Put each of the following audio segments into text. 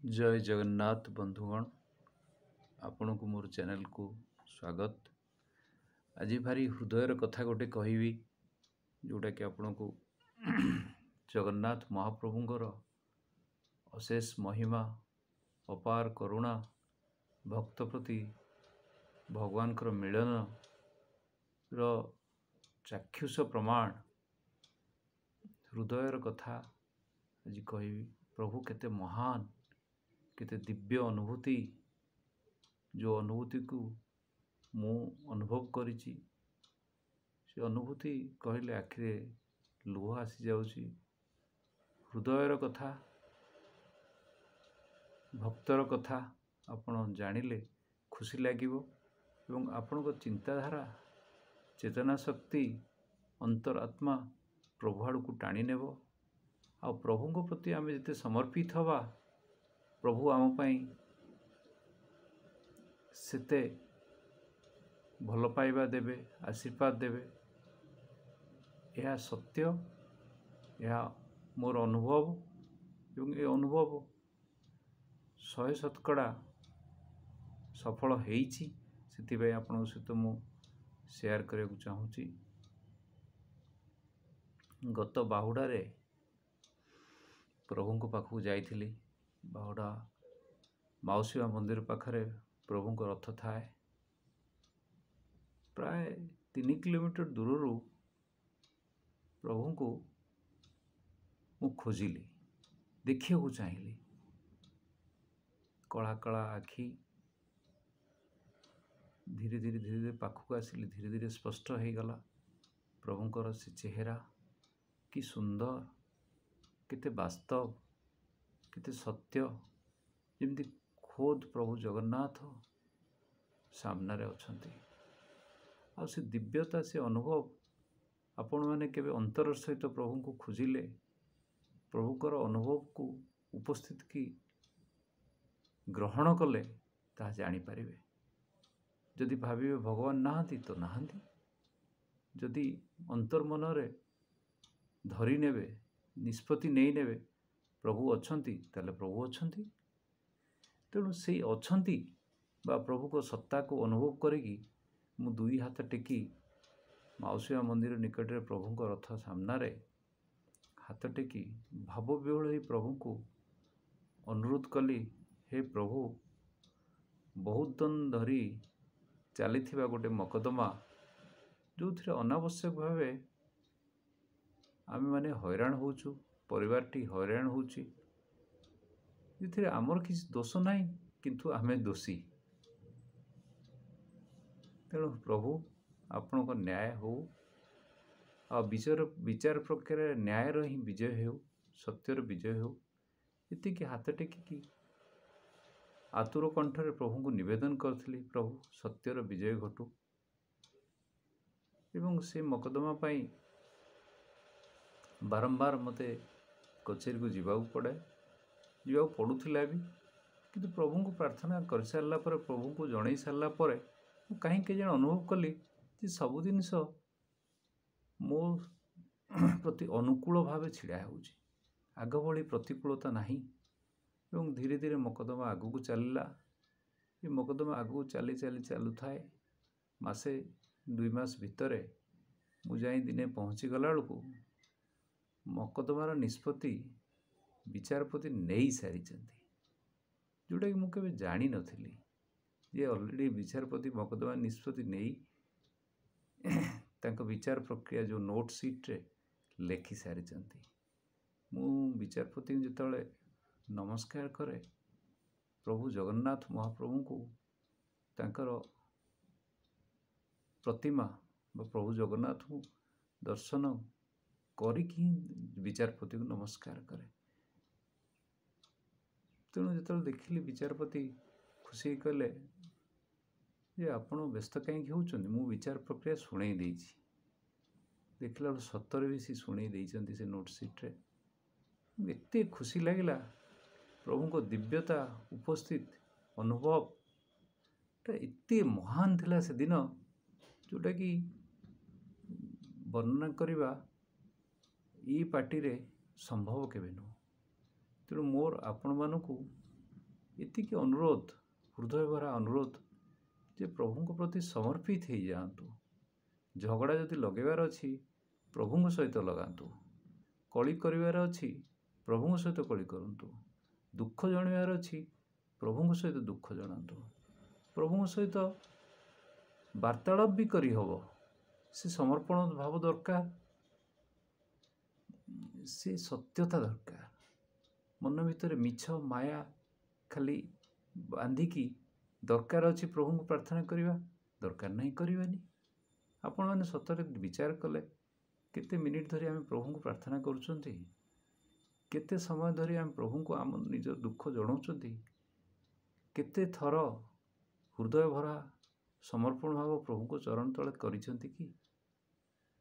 जय जगन्नाथ बंधुगण आपण को मोर चैनल को स्वागत। आज भारी हृदयर कथा गोटे कहबी जोटा कि आपण को जगन्नाथ महाप्रभुंर अशेष महिमा अपार करुणा भक्त प्रति भगवान मिलन रो चाक्षुष प्रमाण हृदयर कथा आज कहबी। प्रभु केते महान केते दिव्य अनुभूति जो अनुभूति को मु अनुभव करिछि से अनुभूति कहले आखिरे लुह आसी जाउछि। हृदयर कथा भक्तर कथा आपण जानिले खुशी लागिवो एवं आपण को चिंताधारा चेतना शक्ति अंतरात्मा प्रभु आड़ को टाणी नेब। आ प्रभु को प्रति आमे जते समर्पित हवा प्रभु आम पाई सेते भल पाइबा देवे आशीर्वाद देवे। यह सत्य यह मोर अनुभव एवं ये अनुभव 100% सफल होईछि। सेति आपन सहित मु शेयर करने को चाहूँगी। गत बाहुड़े प्रभु को पाखु जाइथिली। बाहुड़ा माउसीमा मंदिर पाखरे प्रभु को रथ थाए। प्राय 3 किलोमीटर दूर प्रभु को मु खोजिली देखिया को चाहिए। कला कला आखि धीरे धीरे पाखक आसिली। धीरे धीरे स्पष्ट हो गला प्रभुंकर से चेहरा कि सुंदर केते वास्तव केते सत्य जमती खोद प्रभु जगन्नाथ सामने अछंती। आ से दिव्यता से अनुभव आपण मैंने केवे अंतर सहित प्रभु को खोजिले प्रभुकर अनुभव को उपस्थित की ग्रहण कले ता जानी पारिबे। जदि भाविबे भगवान नाहंती तो नाहंती, जदि अंतर मनरे धरी नेबे निष्पत्ति नहीं नेबे प्रभु अछंती ताले प्रभु अछंती। तेणु से अछंती बा प्रभु को सत्ता को अनुभव करेगी मु 2 हाथ टेकी माउसीमा मंदिर निकट रे प्रभु को रथ सामने हाथ टेकी भाव विह्वल ही प्रभु को अनुरोध कली। हे प्रभु बहुत दिन धरी चली गोटे मकदमा जो थे अनावश्यक भावे आम मैंने हैरान होचु परिवारटी हैरान होची जिथे आमर किसी दोष नहीं किंतु आमे दोषी। तेणु प्रभु आपण को न्याय हो आ विचार प्रक्रिया न्यायर ही विजय हो सत्यर विजय हो इति हाथ टेकी आतुर कंठरे प्रभु को निवेदन करथिली प्रभु सत्यर विजय घटू। एवं से मकदमा पाई बारंबार मते कचेरी को जीवाक पड़े जीवाक पड़ूला भी किंतु प्रभु को प्रार्थना कर सारा पर प्रभु को जन सारा पर कहीं जन अनुभव कली कि सब जिनस मो प्रति अनुकूल भाव छिड़ा हो आग भली प्रतिकूलता नहीं। एवं धीरे धीरे मकदमा आगू को चलला। ये मकदमा आगू चली चली चलू थाए मासे 2 मास भितर मुझे दिने पहुँची गला बेलू मकदमार निष्पत्ति विचारपति नहीं सारी जोटा कि मुझे जानी नथिली जे ऑलरेडी विचारपति मकदमा निष्पत्ति नहीं तांको विचार प्रक्रिया जो नोट सीट रे लेखि सारी। मु विचारपति जिते नमस्कार करे प्रभु जगन्नाथ महाप्रभु को तांकर प्रतिमा प्रभु जगन्नाथ को दर्शन करिकी विचारपति को नमस्कार करे। तेणु जो देखिली विचारपति खुशी कले जे आपण व्यस्त कहीं होचंदी मु विचार प्रक्रिया शुणई देछि। देखला सतर भी सी शुणई देइचंती से नोट सीट रे। एते खुशी लगिला प्रभु को दिव्यता उपस्थित अनुभव एते महान थिला से दिन जोटा कि वर्णना करवा ई पार्टी रे संभव केबे नु। तेणु मोर आपण मानकु ଏତିକି ଅନୁରୋଧ, ହୃଦୟ ଭରା ଅନୁରୋଧ ଯେ ପ୍ରଭୁଙ୍କ ପ୍ରତି ସମର୍ପିତ ହେଇଯାଆନ୍ତୁ। ଝଗଡ଼ା ଯଦି ଲଗେଇବାର ଅଛି ପ୍ରଭୁଙ୍କ ସହିତ ଲଗାନ୍ତୁ। କଳି କରିବାର ଅଛି ପ୍ରଭୁଙ୍କ ସହିତ କଳି କରନ୍ତୁ। ଦୁଃଖ ଜଣାଇବାର ଅଛି ପ୍ରଭୁଙ୍କ ସହିତ ଦୁଃଖ ଜଣାନ୍ତୁ। ପ୍ରଭୁଙ୍କ ସହିତ ବାର୍ତ୍ତାଳାପ ବି କରିହେବ। ସେ ସମର୍ପଣ ଭାବ ଦରକାର, ସେ ସତ୍ୟତା ଦରକାର। ମନ ଭିତରେ ମିଛ ମାୟା ଖାଲି ବାନ୍ଧିକି ଦରକାର ଅଛି ପ୍ରଭୁଙ୍କୁ ପ୍ରାର୍ଥନା କରିବା, ଦରକାର ନାହିଁ କରିବାନି। ଆପଣମାନେ ସତରେ ବିଚାର କଲେ କେତେ ମିନିଟ୍ ଧରି ଆମେ ପ୍ରଭୁଙ୍କୁ ପ୍ରାର୍ଥନା କରୁଛନ୍ତି? କେତେ ସମୟ ଧରି ଆମେ ପ୍ରଭୁଙ୍କୁ ଆମ ନିଜ ଦୁଃଖ ଜଣାଉଛନ୍ତି? କେତେ ଥର ହୃଦୟ ଭରା ସମର୍ପଣ ଭାବ ପ୍ରଭୁଙ୍କ ଚରଣ ତଳେ କରିଛନ୍ତି କି?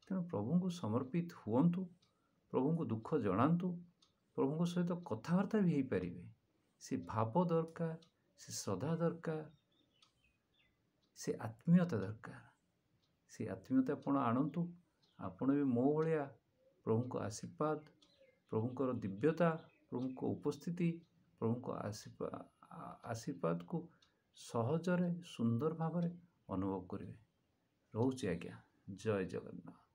ତେଣୁ ପ୍ରଭୁଙ୍କୁ ସମର୍ପିତ ହୁଅନ୍ତୁ, ପ୍ରଭୁଙ୍କୁ ଦୁଃଖ ଜଣାନ୍ତୁ, ପ୍ରଭୁଙ୍କ ସହିତ କଥାବାର୍ତ୍ତା ବି ହେଇପାରିବେ। ସେ ଭାବ ଦରକାର, ସେ ଶ୍ରଦ୍ଧା ଦରକାର, ସେ ଆତ୍ମୀୟତା ଦରକାର। ସେ ଆତ୍ମୀୟତା ଆପଣ ଆଣନ୍ତୁ। ଆପଣ ବି ମୋ ଭଳିଆ ପ୍ରଭୁଙ୍କ ଆଶୀର୍ବାଦ, ପ୍ରଭୁଙ୍କର ଦିବ୍ୟତା, ପ୍ରଭୁଙ୍କ ଉପସ୍ଥିତି, ପ୍ରଭୁଙ୍କ ଆଶୀର୍ବାଦକୁ ସହଜରେ ସୁନ୍ଦର ଭାବରେ ଅନୁଭବ କରିବେ। ରହୁଛି ଆଜ୍ଞା। ଜୟ ଜଗନ୍ନାଥ।